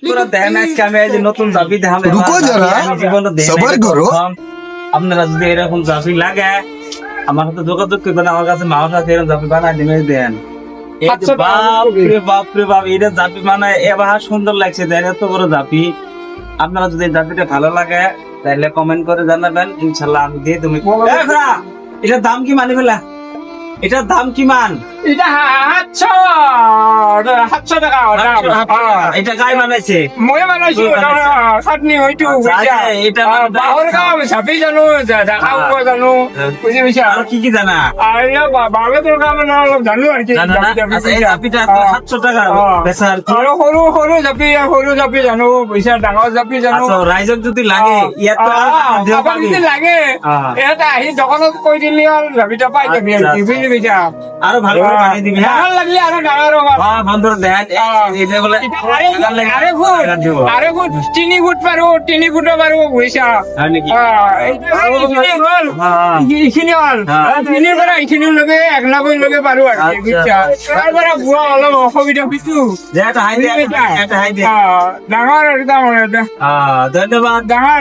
পুরো দেন আজকে আমি এই যে নতুন জাপি দেখাম রুকো যারা, সবার করো। আপনারা যদি এরকম জাপি লাগে আমার সাথে যোগাযোগ করবেন, আমার কাছে মাও সাথে এরকম জাপি বানায় দিবে দেন। এই যে বাপ রে বাপ এটা জাপি মানে এবার সুন্দর লাগছে দেন, এত বড় জাপি। আপনারা যদি এই জাপিটা ভালো লাগে তাহলে কমেন্ট করে জানাবেন, ইনশাল্লাহ আমি দিয়ে তুমি। এটার দাম কি মানে ফেলা, এটার দাম কি মান? এটা 700 টাকা দাম। এটা গায়ে বানাইছে? মই বানাইছো খাটনি হয়তো এটা বাহর কাম চাপি জানো দেখাও জানো বুঝি পাইছা আর কি কি জানা? আর বাগের কাম অলপ জানো আর কি জানা না? আচ্ছা, এই জাপিটা 700 টাকা বেচা আর কি? আৰু সৰু জাপি জানো পইচা, ডাঙৰ জাপি জানো। আচ্ছা, ৰাইজক যদি লাগে ইয়াত তো আৰু দিব কাবাক পাৰি। যদি লাগে এটা আহি দোকানত কৈ দিলি হ'ল জাপিটা পাই যাবি আর কি, বুঝি পাইছা? আরো ভালো করে বানিয়ে দিবি হ্যাঁ? ডাঙৰ লাগলে আৰু ডাঙৰ হ'ব। বন্ধুরা দেন এটা বলে আরে ফুট 3 ফুট পারো 3 ফুটও পারো বুঝছা হয় নাকি? এইখিনি হল তিনিৰ পৰা এইখিনিৰ লগে 1 লাখৰ লগে পাৰো আৰু কি, বুঝছা? তাৰ পৰা বুঢ়া অলপ অসুবিধা পিছু যে এটা হাই দে, এটা হাই দে। ডাঙৰ আৰু ডাঙৰ ধন্যবাদ। ডাঙৰ